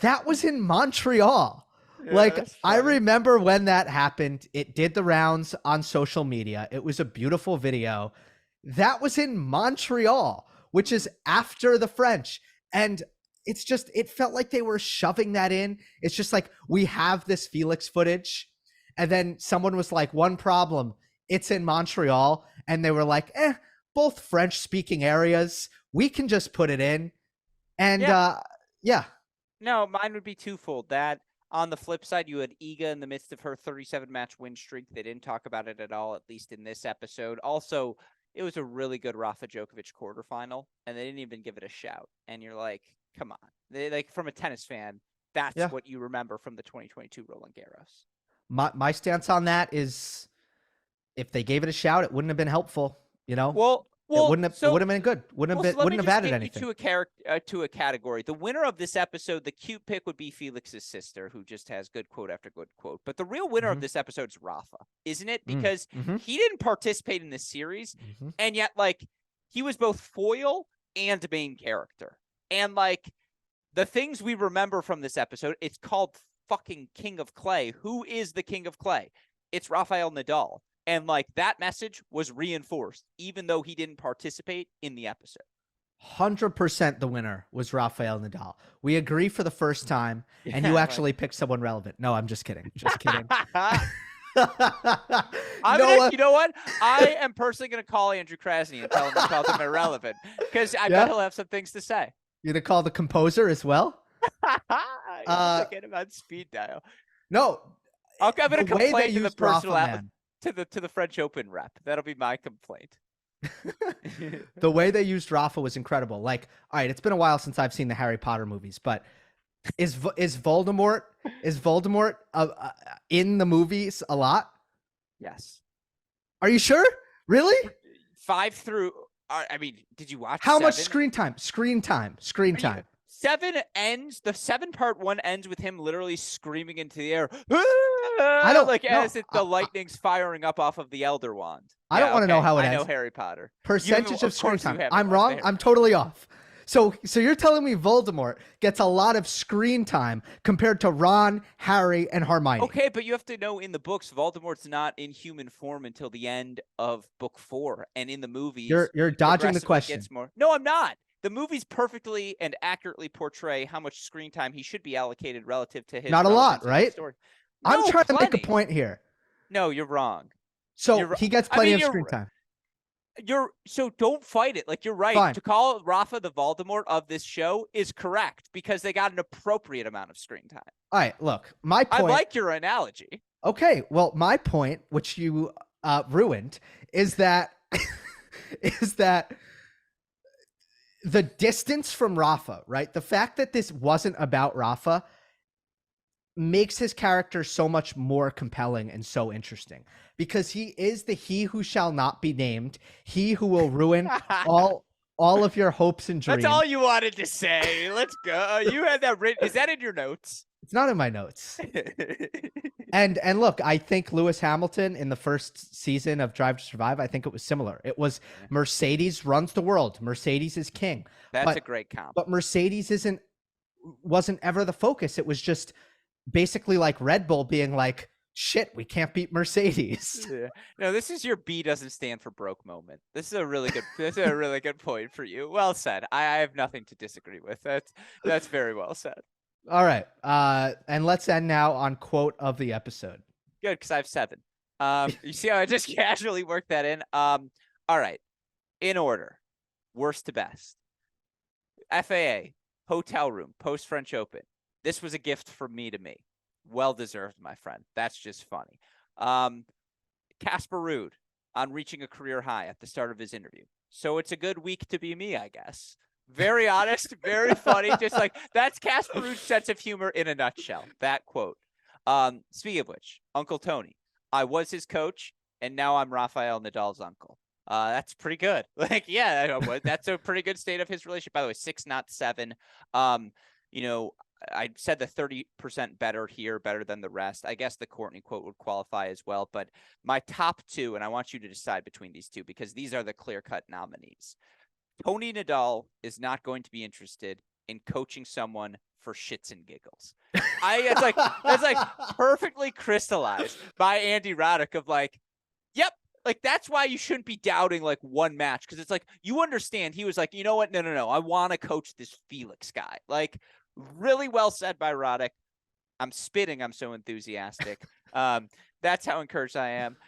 That was in Montreal. Yeah, like, I remember when that happened. It did the rounds on social media. It was a beautiful video. That was in Montreal, which is after the French. And it's just, it felt like they were shoving that in. It's just like, we have this Felix footage. And then someone was like, one problem, it's in Montreal. And they were like, both French speaking areas. We can just put it in. And yeah. No, mine would be twofold. That on the flip side, you had Iga in the midst of her 37-match win streak. They didn't talk about it at all, at least in this episode. Also, it was a really good Rafa Djokovic quarterfinal, and they didn't even give it a shout. And you're like, come on. Like, from a tennis fan, that's what you remember from the 2022 Roland Garros. My stance on that is, if they gave it a shout, it wouldn't have been helpful, you know? Well, it wouldn't have been good. Wouldn't have added anything. To a category. The winner of this episode, the cute pick would be Felix's sister, who just has good quote after good quote. But the real winner of this episode is Rafa, isn't it? Because he didn't participate in this series, and yet, like, he was both foil and main character. And, like, the things we remember from this episode, it's called fucking King of Clay. Who is the King of Clay? It's Rafael Nadal. And, like, that message was reinforced, even though he didn't participate in the episode. 100% the winner was Rafael Nadal. We agree for the first time, and you actually picked someone relevant. No, I'm just kidding. Just kidding. You know what? I am personally going to call Andrew Krasny and tell him to call him irrelevant, because I bet he'll have some things to say. You're going to call the composer as well? Get him on speed dial. No. I'm going to complain to the personal Rafa, to the French Open rep. That'll be my complaint. The way they used Rafa was incredible. Like, all right, it's been a while since I've seen the Harry Potter movies, but is Voldemort in the movies a lot? Yes. Are you sure? Really? 5 through. I mean, did you watch? How 7? much screen time? Screen time. 7 ends. The 7 part 1 ends with him literally screaming into the air. As if the lightning's firing up off of the Elder Wand. I don't want to know how it ends. I know Harry Potter. Percentage of screen time. I'm wrong. I'm totally off. So you're telling me Voldemort gets a lot of screen time compared to Ron, Harry, and Hermione. Okay, but you have to know, in the books, Voldemort's not in human form until the end of book 4, and in the movies, you're dodging the question. No, I'm not. The movies perfectly and accurately portray how much screen time he should be allocated relative to his. Not a lot, right? Story. I'm trying to make a point here. No, you're wrong. So he gets plenty of screen time. So don't fight it. Like, you're right. Fine. To call Rafa the Voldemort of this show is correct, because they got an appropriate amount of screen time. All right, look, my point. I like your analogy. Okay, well, my point, which you ruined, is that the distance from Rafa, right? The fact that this wasn't about Rafa makes his character so much more compelling and so interesting, because he is he who shall not be named, he who will ruin all of your hopes and dreams. That's all you wanted to say. Let's go. You had that written. Is that in your notes? It's not in my notes. And look, I think Lewis Hamilton in the first season of Drive to Survive, I think it was similar. It was Mercedes runs the world. Mercedes is king. That's a great comp. But Mercedes wasn't ever the focus. It was just basically like Red Bull being like, shit, we can't beat Mercedes. Yeah. No, this is your B doesn't stand for broke moment. This is a really good. This is a really good point for you. Well said. I have nothing to disagree with. That's very well said. All right. And let's end now on quote of the episode. Good, because I have 7. You see how I just casually worked that in? All right. In order, worst to best. FAA, hotel room, post French Open. This was a gift from me to me. Well deserved, my friend. That's just funny. Casper Ruud on reaching a career high at the start of his interview. So it's a good week to be me, I guess. Very honest, very funny. Just like that's Casper Ruud's sense of humor in a nutshell. That quote. Speaking of which, Uncle Tony, I was his coach, and now I'm Rafael Nadal's uncle. That's pretty good. Like, yeah, that's a pretty good state of his relationship. By the way, 6, not 7. You know, I said the 30% better here, better than the rest. I guess the Courtney quote would qualify as well. But my top 2, and I want you to decide between these 2 because these are the clear-cut nominees. Toni Nadal is not going to be interested in coaching someone for shits and giggles. It's like perfectly crystallized by Andy Roddick of like, yep, like that's why you shouldn't be doubting like one match because it's like you understand he was like, you know what? No. I want to coach this Felix guy. Like really well said by Roddick. I'm spitting. I'm so enthusiastic. That's how encouraged I am.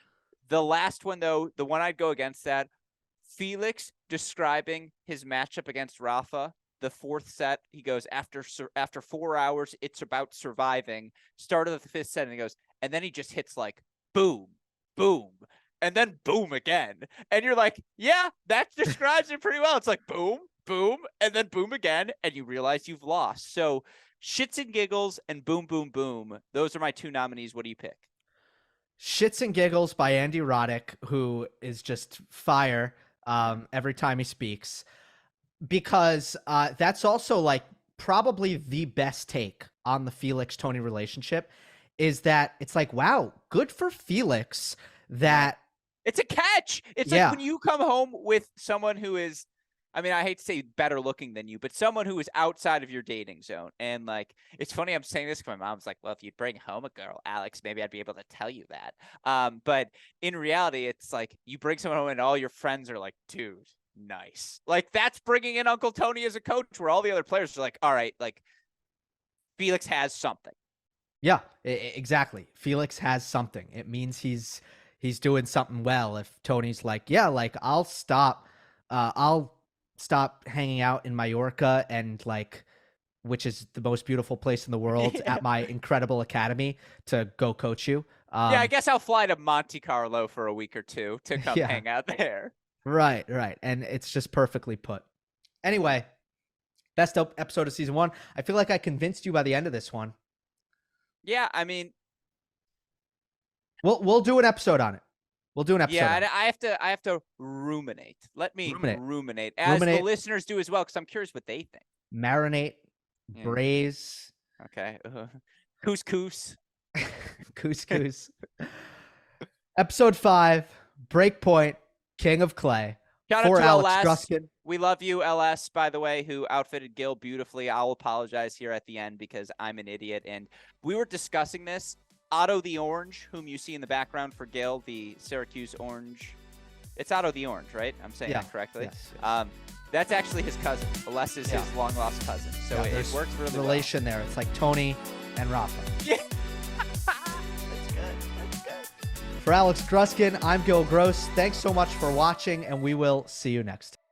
The last one though, the one I'd go against that. Felix describing his matchup against Rafa, the 4th set, he goes, after 4 hours, it's about surviving. Start of the 5th set, and he goes, and then he just hits like, boom, boom, and then boom again. And you're like, yeah, that describes it pretty well. It's like, boom, boom, and then boom again, and you realize you've lost. So shits and giggles and boom, boom, boom. Those are my 2 nominees. What do you pick? Shits and Giggles by Andy Roddick, who is just fire every time he speaks, because that's also like probably the best take on the Felix-Toni relationship is that it's like, wow, good for Felix that it's a catch. It's like when you come home with someone who is, I mean, I hate to say better looking than you, but someone who is outside of your dating zone. And like, it's funny, I'm saying this because my mom's like, well, if you'd bring home a girl, Alex, maybe I'd be able to tell you that. But in reality, it's like you bring someone home and all your friends are like, dude, nice. Like that's bringing in Uncle Tony as a coach where all the other players are like, all right, like Felix has something. Yeah, exactly. Felix has something. It means he's doing something well. If Tony's like, yeah, like I'll stop hanging out in Mallorca and like, which is the most beautiful place in the world at my incredible academy to go coach you. Yeah, I guess I'll fly to Monte Carlo for a week or 2 to come hang out there. Right. And it's just perfectly put. Anyway, best episode of season 1. I feel like I convinced you by the end of this one. Yeah, I mean, we'll do an episode on it. We'll do an episode. Yeah, I have to ruminate. Let me ruminate as the listeners do as well, because I'm curious what they think. Marinate, braise. Okay. Couscous. Couscous. Episode 5, Breakpoint, King of Clay. Shout out to Alex LS. Gruskin. We love you, LS, by the way, who outfitted Gill beautifully. I'll apologize here at the end because I'm an idiot. And we were discussing this. Otto the Orange, whom you see in the background for Gill, the Syracuse Orange. It's Otto the Orange, right? I'm saying that correctly. Yes. That's actually his cousin. Les is his long-lost cousin. So it works really well. Relation there. It's like Tony and Rafa. Yeah. That's good. For Alex Gruskin, I'm Gill Gross. Thanks so much for watching, and we will see you next time.